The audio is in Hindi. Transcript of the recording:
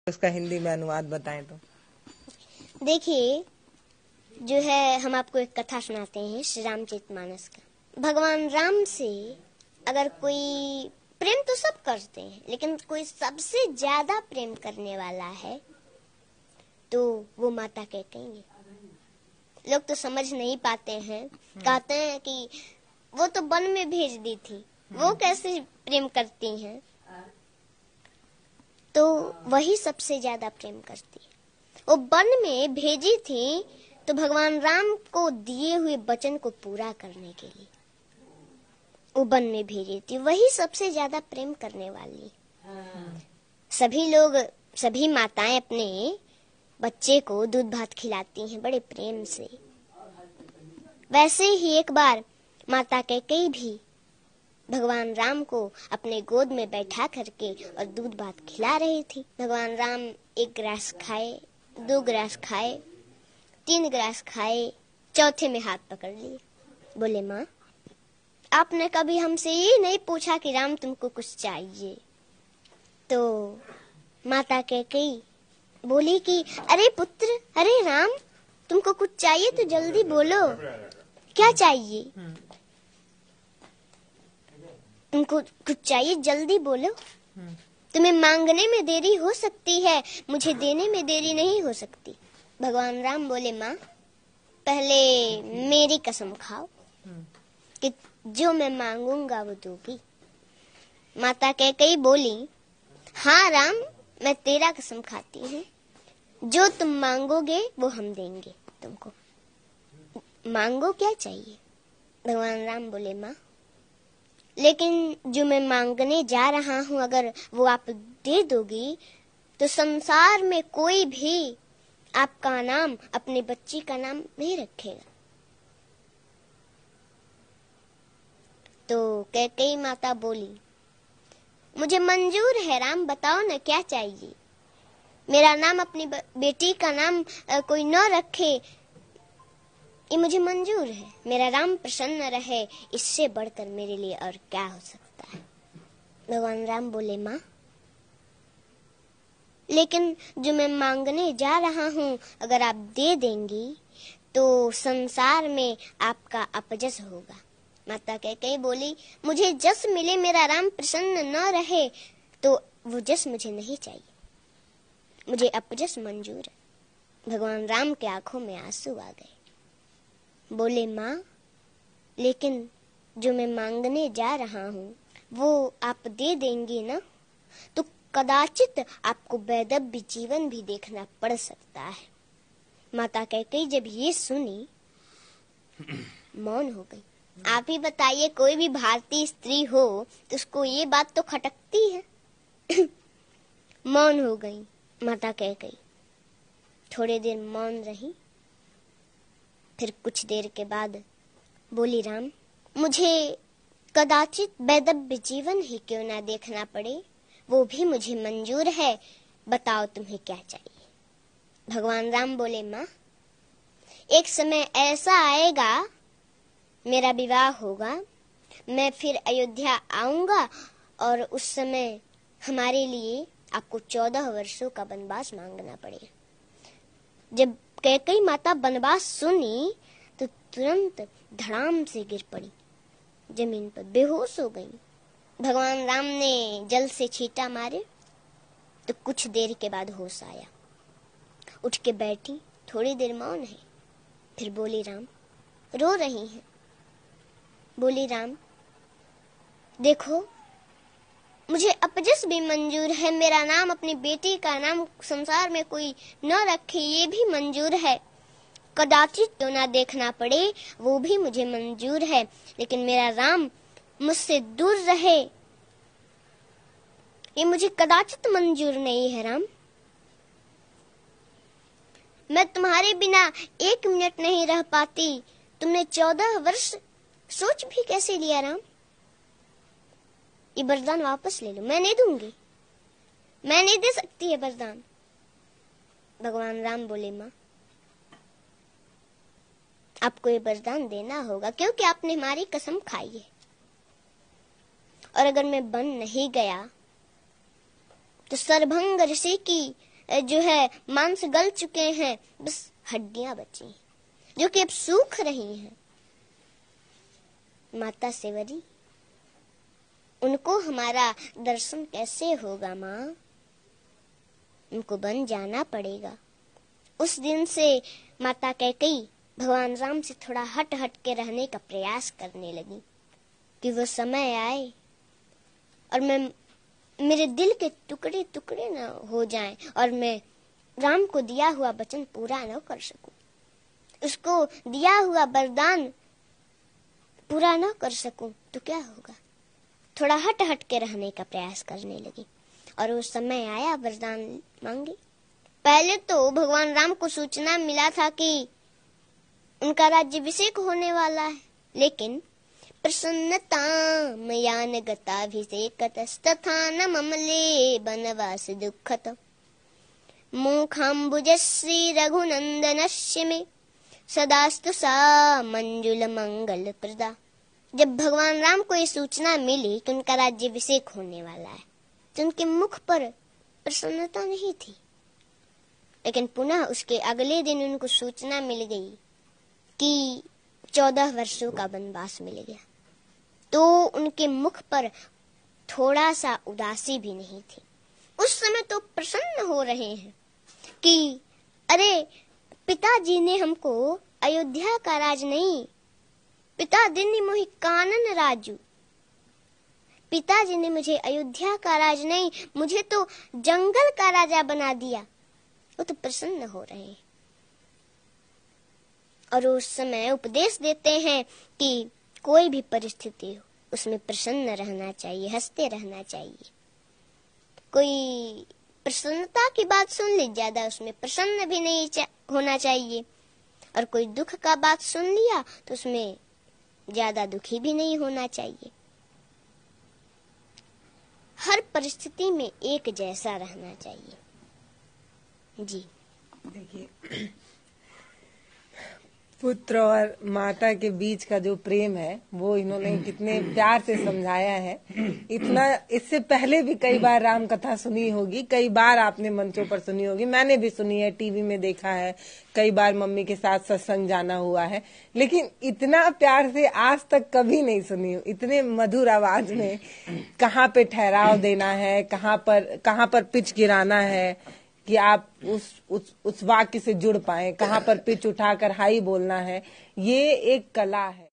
उसका हिंदी में अनुवाद बताएं तो। देखिए, जो है हम आपको एक कथा सुनाते हैं श्री रामचरितमानस का। भगवान राम से अगर कोई प्रेम तो सब करते हैं, लेकिन कोई सबसे ज्यादा प्रेम करने वाला है तो वो माता कैकेयी है। लोग तो समझ नहीं पाते हैं, कहते हैं कि वो तो वन में भेज दी थी, वो कैसे प्रेम करती हैं। तो वही सबसे ज्यादा प्रेम करती है। वो वन में भेजी थी तो भगवान राम को दिए हुए वचन को पूरा करने के लिए वो वन में भेजी थी। वही सबसे ज्यादा प्रेम करने वाली। सभी लोग, सभी माताएं अपने बच्चे को दूध भात खिलाती हैं बड़े प्रेम से। वैसे ही एक बार माता कैकेयी भी भगवान राम को अपने गोद में बैठा करके और दूध भात खिला रही थी। भगवान राम एक गिलास खाए, 2 गिलास खाए, 3 गिलास खाए, चौथे में हाथ पकड़ लिए। बोले, माँ, आपने कभी हमसे ये नहीं पूछा कि राम तुमको कुछ चाहिए? तो माता कैकेयी बोली कि अरे पुत्र, अरे राम, तुमको कुछ चाहिए तो जल्दी बोलो, क्या चाहिए? तुमको कुछ चाहिए, जल्दी बोलो। तुम्हें मांगने में देरी हो सकती है, मुझे देने में देरी नहीं हो सकती। भगवान राम बोले, माँ, पहले मेरी कसम खाओ कि जो मैं मांगूंगा वो दोगी। माता कैकेयी बोली, हाँ राम, मैं तेरा कसम खाती हूँ, जो तुम मांगोगे वो हम देंगे तुमको। मांगो, क्या चाहिए? भगवान राम बोले, माँ, लेकिन जो मैं मांगने जा रहा हूँ अगर वो आप दे दोगी तो संसार में कोई भी आपका नाम, अपने बच्ची का नाम नहीं रखेगा। तो कैकेयी माता बोली, मुझे मंजूर है राम, बताओ ना क्या चाहिए। मेरा नाम, अपनी बेटी का नाम कोई न रखे, ये मुझे मंजूर है। मेरा राम प्रसन्न रहे, इससे बढ़कर मेरे लिए और क्या हो सकता है। भगवान राम बोले, माँ, लेकिन जो मैं मांगने जा रहा हूँ अगर आप दे देंगी तो संसार में आपका अपजस होगा। माता कैकेयी बोली, मुझे जस मिले, मेरा राम प्रसन्न न रहे तो वो जस मुझे नहीं चाहिए, मुझे अपजस मंजूर है। भगवान राम के आंखों में आंसू आ गए। बोले, माँ, लेकिन जो मैं मांगने जा रहा हूँ वो आप दे देंगी ना तो कदाचित आपको वैधव्य जीवन भी देखना पड़ सकता है। माता कैकेयी जब ये सुनी मौन हो गई। आप ही बताइए, कोई भी भारतीय स्त्री हो तो उसको ये बात तो खटकती है। मौन हो गई माता कैकेयी। थोड़ी देर मौन रही, फिर कुछ देर के बाद बोली, राम, मुझे कदाचित वैधव्य जीवन ही क्यों ना देखना पड़े, वो भी मुझे मंजूर है। बताओ तुम्हें क्या चाहिए। भगवान राम बोले, माँ, एक समय ऐसा आएगा, मेरा विवाह होगा, मैं फिर अयोध्या आऊंगा और उस समय हमारे लिए आपको 14 वर्षों का वनवास मांगना पड़ेगा। जब कैकेयी माता वनवास सुनी तो तुरंत धड़ाम से गिर पड़ी, जमीन पर बेहोश हो गई। भगवान राम ने जल से छींटा मारे तो कुछ देर के बाद होश आया। उठ के बैठी, थोड़ी देर मौन है, फिर बोली, राम, रो रही हैं? बोली, राम, देखो, मुझे अपजस भी मंजूर है, मेरा नाम, अपनी बेटी का नाम संसार में कोई न रखे ये भी मंजूर है, कदाचित तो ना देखना पड़े वो भी मुझे मंजूर है, लेकिन मेरा राम मुझसे दूर रहे ये मुझे कदाचित मंजूर नहीं है। राम, मैं तुम्हारे बिना 1 मिनट नहीं रह पाती। तुमने 14 वर्ष सोच भी कैसे लिया राम? ये वरदान वापस ले लो, मैं नहीं दूंगी, मैं नहीं दे सकती है वरदान। भगवान राम बोले, माँ, आपको ये वरदान देना होगा क्योंकि आपने हमारी कसम खाई है, और अगर मैं बन नहीं गया तो सरभंग ऋषि की जो है मांस गल चुके हैं, बस हड्डियां बची हैं जो कि अब सूख रही हैं। माता सेवरी, उनको हमारा दर्शन कैसे होगा माँ? उनको बन जाना पड़ेगा। उस दिन से माता कैकेयी भगवान राम से थोड़ा हट हट के रहने का प्रयास करने लगी कि वो समय आए और मेरे दिल के टुकड़े टुकड़े न हो जाएं और मैं राम को दिया हुआ वचन पूरा न कर सकूं, उसको दिया हुआ वरदान पूरा न कर सकूं तो क्या होगा? थोड़ा हट हट के रहने का प्रयास करने लगी और वो समय आया, वरदान मांगी। पहले तो भगवान राम को सूचना मिला था कि उनका राज्याभिषेक होने वाला है, लेकिन प्रसन्नता मयान गताभिषेकतस्तथा न ममले वनवास दुःखत मुखाम्बुजश्री रघुनंदनस्य मे सदास्तु सा मंजुल मंगल प्रदा। जब भगवान राम को ये सूचना मिली कि उनका राज्याभिषेक होने वाला है तो उनके मुख पर प्रसन्नता नहीं थी, लेकिन पुनः उसके अगले दिन उनको सूचना मिल गई कि 14 वर्षों का वनवास मिल गया, तो उनके मुख पर थोड़ा सा उदासी भी नहीं थी। उस समय तो प्रसन्न हो रहे हैं कि अरे पिताजी ने हमको अयोध्या का राज नहीं, पिता दिनी मोहि कानन राजू, पिताजी ने मुझे अयोध्या का राज नहीं, मुझे तो जंगल का राजा बना दिया। वो तो प्रसन्न हो रहे हैं और उस समय उपदेश देते हैं कि कोई भी परिस्थिति हो उसमें प्रसन्न रहना चाहिए, हंसते रहना चाहिए। कोई प्रसन्नता की बात सुन ली, ज्यादा उसमें प्रसन्न भी नहीं होना चाहिए, और कोई दुख का बात सुन लिया तो उसमें ज्यादा दुखी भी नहीं होना चाहिए। हर परिस्थिति में एक जैसा रहना चाहिए। जी देखिए, पुत्र और माता के बीच का जो प्रेम है वो इन्होंने कितने प्यार से समझाया है। इतना इससे पहले भी कई बार राम कथा सुनी होगी, कई बार आपने मंचों पर सुनी होगी, मैंने भी सुनी है, टीवी में देखा है, कई बार मम्मी के साथ सत्संग जाना हुआ है, लेकिन इतना प्यार से आज तक कभी नहीं सुनी। इतने मधुर आवाज में कहाँ पे ठहराव देना है, कहाँ पर पिच गिराना है कि आप उस वाक्य से जुड़ पाए, कहाँ पर पिच उठाकर हाई बोलना है, ये एक कला है।